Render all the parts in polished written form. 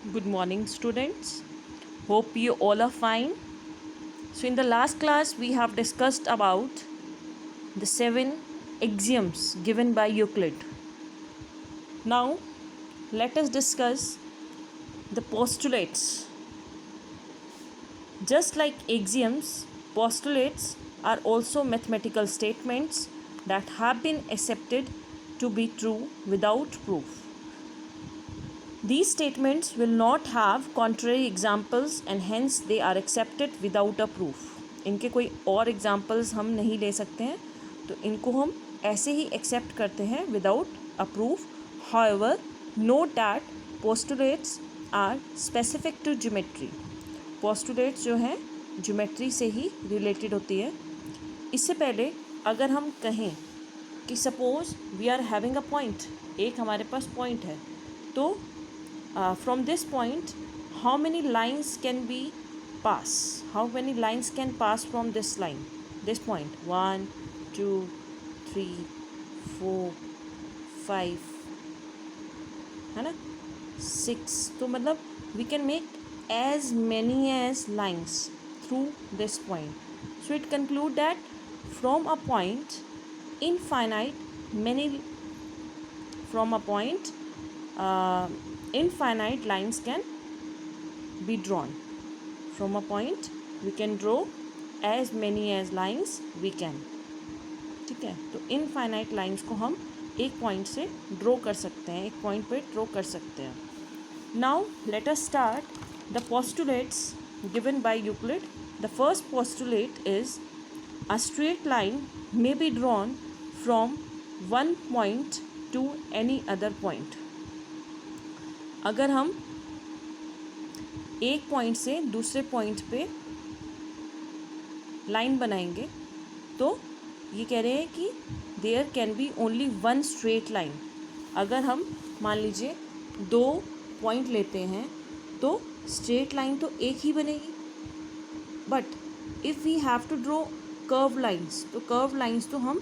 Good morning, students. Hope you all are fine. So, in the last class, we have discussed about the 7 axioms given by Euclid. Now, let us discuss the postulates. Just like axioms, postulates are also mathematical statements that have been accepted to be true without proof. These statements will not have contrary examples and hence they are accepted without a proof. इनके कोई और examples हम नहीं ले सकते हैं, तो इनको हम ऐसे ही एक्सेप्ट करते हैं without a proof. However, note that postulates are specific to geometry. Postulates जो हैं ज्योमेट्री से ही रिलेटेड होती है. इससे पहले अगर हम कहें कि suppose we are having a point, एक हमारे पास पॉइंट है, तो from this point how many lines can be pass, how many lines can pass from this line, this point? 1 2 3 4 5 है ना, 6. तो मतलब we can make as many as lines through this point. So it conclude that from a point infinite many from a point infinite lines can be drawn. From a point we can draw as many as lines we can. ठीक है, तो infinite lines को हम एक point से draw कर सकते हैं, एक पॉइंट पे ड्रॉ कर सकते हैं. Now let us start the postulates given by Euclid. The first postulate is a straight line may be drawn from one point two any other point. अगर हम एक पॉइंट से दूसरे पॉइंट पे लाइन बनाएंगे तो ये कह रहे हैं कि there can be only one straight line. अगर हम मान लीजिए 2 पॉइंट लेते हैं तो स्ट्रेट लाइन तो एक ही बनेगी. But if we have to draw curve lines, तो कर्व लाइंस तो हम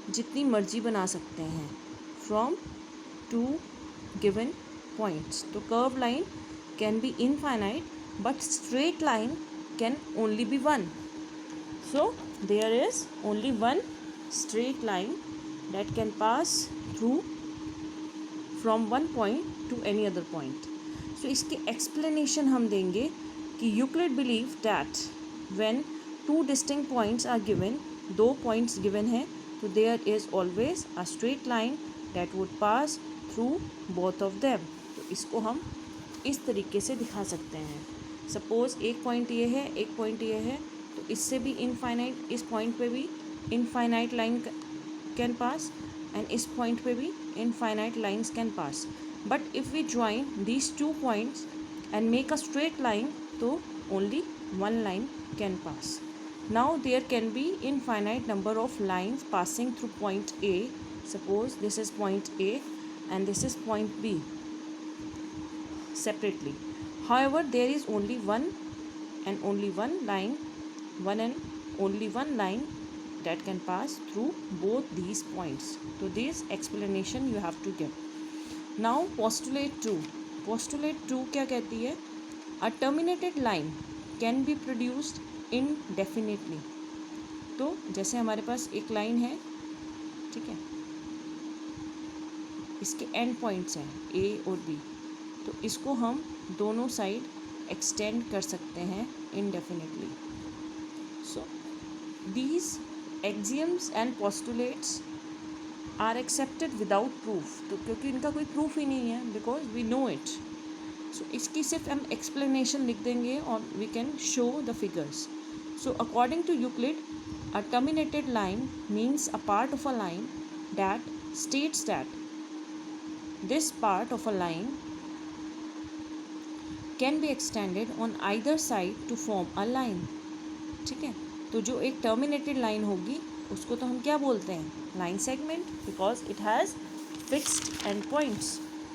जितनी मर्जी बना सकते हैं फ्रॉम 2 गिवन points. तो curve line can be infinite but straight line can only be one. So there is only one straight line that can pass through from one point to any other point. So इसके explanation हम देंगे कि Euclid believe that when two distinct points are given, 2 points given हैं, तो there is always a straight line that would pass through both of them. तो इसको हम इस तरीके से दिखा सकते हैं. सपोज़ एक पॉइंट ये है, एक पॉइंट ये है, तो इससे भी इनफाइनाइट, इस पॉइंट पे भी infinite line can pass and इस पॉइंट पे भी infinite lines can pass. But if we join these 2 points and make a straight line, तो only one line can pass. Now there can be infinite number of lines passing through point A. Suppose this is point A and this is point B separately. However, there is only one and only one line, one and only one line that can pass through both these points. So this explanation you have to give. Now postulate 2. Postulate 2 क्या कहती है? A terminated line can be produced indefinitely. तो जैसे हमारे पास एक line है, ठीक है, इसके एंड पॉइंट्स हैं ए और बी, तो इसको हम दोनों साइड एक्सटेंड कर सकते हैं indefinitely. So these axioms and postulates are accepted without proof. तो क्योंकि इनका कोई प्रूफ ही नहीं है, because we know it. So इसकी सिर्फ हम एक्सप्लेनेशन लिख देंगे और we can show the figures. So according to Euclid, a terminated line means a part of a line that states that this part of a line can be extended on either side to form a line. ठीक है, तो जो एक terminated line होगी उसको तो हम क्या बोलते हैं? Line segment, because it has fixed end points.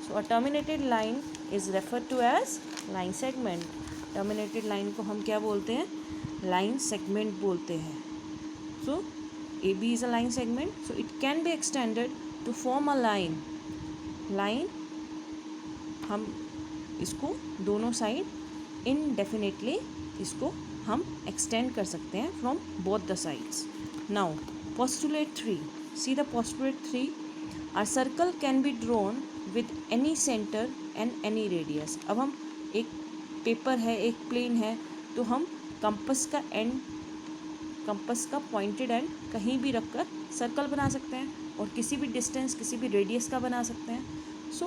So a terminated line is referred to as line segment. Terminated line को हम क्या बोलते हैं? लाइन सेगमेंट बोलते हैं. So A B is a line segment, so it can be extended to form a line. Line हम इसको दोनों साइड इनडेफिनेटली इसको हम एक्सटेंड कर सकते हैं from both the sides. Now postulate 3. See the postulate 3. A circle can be drawn with any centre and any radius. अब हम एक पेपर है, एक प्लेन है, तो हम कंपास का पॉइंटेड एंड कहीं भी रखकर सर्कल बना सकते हैं और किसी भी डिस्टेंस, किसी भी रेडियस का बना सकते हैं. So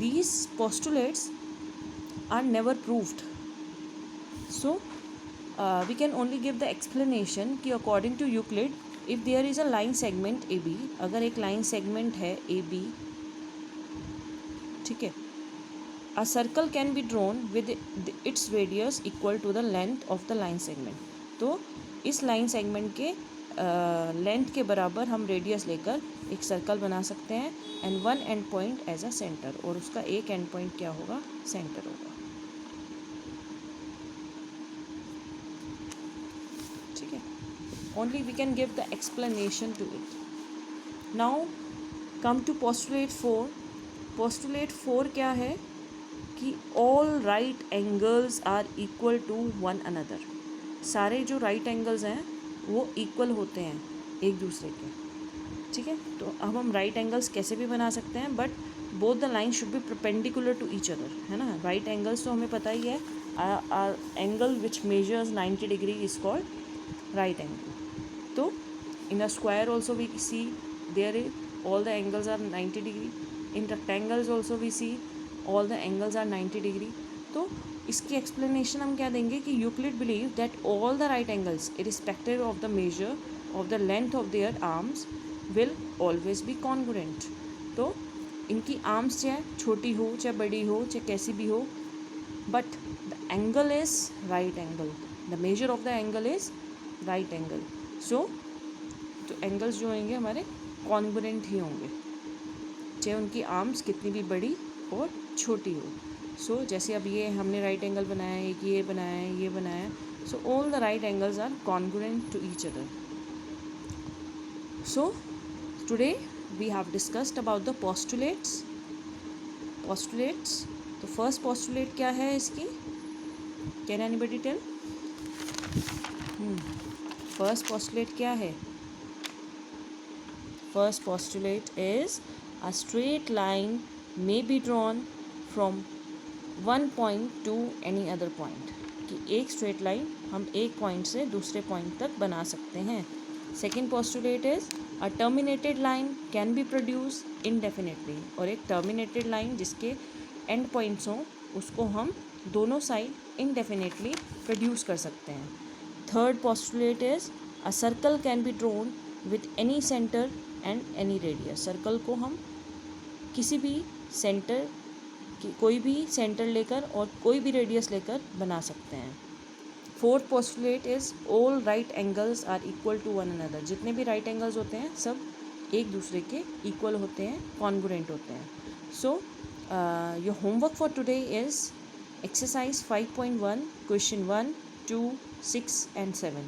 these postulates are never proved. So we can only give the explanation कि according to Euclid, if there is a line segment AB, अगर एक line segment है AB, ठीक है, a circle can be drawn with its radius equal to the length of the line segment. तो इस line segment के length के बराबर हम रेडियस लेकर एक सर्कल बना सकते हैं and one end point as a centre, और उसका एक एंड पॉइंट क्या होगा, सेंटर होगा. ठीक है, only we can give the explanation to it. Now come to postulate 4. Postulate 4 क्या है कि all right angles are equal to one another. सारे जो राइट एंगल्स हैं वो इक्वल होते हैं एक दूसरे के. ठीक है, तो अब हम राइट एंगल्स कैसे भी बना सकते हैं, but both the line should be perpendicular to each other, है ना. राइट एंगल्स तो हमें पता ही है, angle which measures 90 degree is called right angle. तो in a square also we see there is all the angles are 90 degree. In rectangles also we see all the angles are 90 degree. तो इसकी explanation हम क्या देंगे कि Euclid believe that all the right angles irrespective of the measure of the length of their arms will always be congruent. तो इनकी arms चाहे छोटी हो, चाहे बड़ी हो, चाहे कैसी भी हो, but the angle is right angle, the measure of the angle is right angle. So तो एंगल्स जो होंगे हमारे कॉन्ग्रुएंट ही होंगे, चाहे उनकी आर्म्स कितनी भी बड़ी और छोटी हो. सो जैसे अब ये हमने राइट एंगल बनाया है, एक ये बनाया है, ये बनाया है, so all the right angles are congruent to each other. So today we have discussed about the postulates. तो फर्स्ट पोस्टुलेट क्या है इसकी, can anybody tell? First postulate क्या है? First postulate is a straight line may be drawn from one point to any other point. कि एक straight line हम एक पॉइंट से दूसरे पॉइंट तक बना सकते हैं. Second postulate is a terminated line can be produce indefinitely. और एक टर्मिनेटेड लाइन जिसके एंड पॉइंट्स हों उसको हम दोनों साइड इनडेफिनेटली प्रोड्यूस कर सकते हैं. Third postulate is a circle can be drawn with any centre and any radius. Circle को हम किसी भी सेंटर की कोई भी सेंटर लेकर और कोई भी रेडियस लेकर बना सकते हैं. Fourth postulate is all right angles are equal to one another. जितने भी राइट एंगल्स होते हैं सब एक दूसरे के इक्वल होते हैं, कॉन्ग्रुएंट होते हैं. So your homework for today is exercise 5.1 question 1, 2, 6 and 7.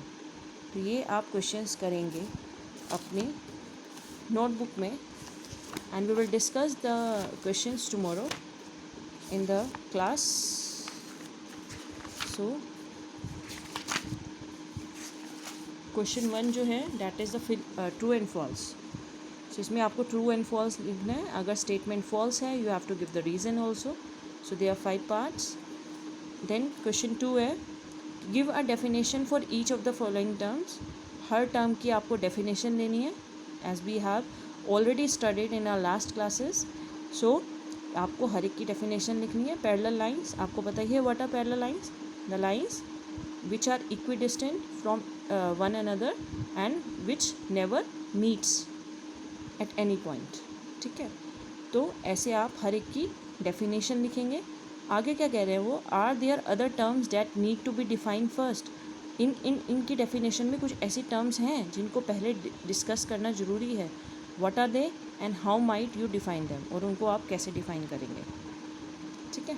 तो ये आप क्वेश्चंस करेंगे अपनी नोटबुक में, and we will discuss the questions tomorrow in the class. So question 1 जो है that is the true and false. So इसमें आपको true and false लिखना है. अगर statement false है you have to give the reason also. So there are 5 parts. Then question 2 है give a definition for each of the following terms. Her term की आपको definition देनी है as we have already studied in our last classes. So आपको हर एक की definition लिखनी है. Parallel lines आपको पता ही है what are parallel lines? The lines which are equidistant from one another and which never meets at any point. ठीक है, तो ऐसे आप हर एक की definition लिखेंगे. आगे क्या कह रहे हैं वो, are there other terms that need to be defined first? इनकी definition में कुछ ऐसी terms हैं जिनको पहले डिस्कस करना ज़रूरी है. What are they and how might you define them? और उनको आप कैसे डिफ़ाइन करेंगे. ठीक है,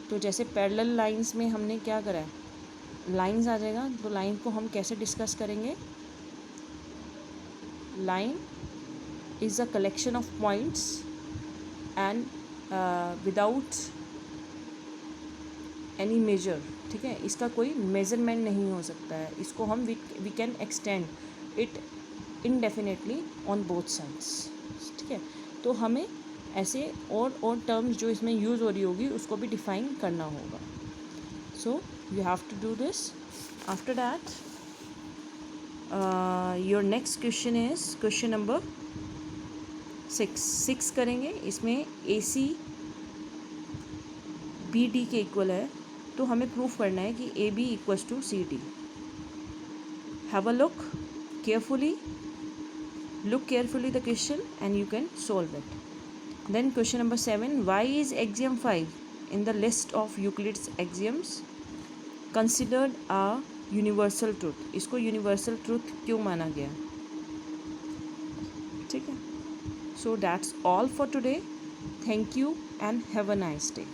तो जैसे पैरेलल लाइंस में हमने क्या करा है, लाइंस आ जाएगा, तो लाइन को हम कैसे डिस्कस करेंगे. Line is a collection of points and without any measure, ठीक है, इसका कोई मेजरमेंट नहीं हो सकता है, इसको हम we can extend it indefinitely on both sides, ठीक है। तो हमें ऐसे और टर्म्स जो इसमें यूज़ हो रही होगी उसको भी डिफाइन करना होगा। So you have to do this. After that your next question is question number 6 करेंगे। इसमें AC BD के इक्वल है, तो हमें प्रूफ करना है कि AB equals to CD। Have a look carefully, look carefully the question and you can solve it. Then question number 7, why is axiom 5 in the list of Euclid's axioms considered a universal truth? इसको universal truth क्यों माना गया, ठीक है। So that's all for today. Thank you and have a nice day.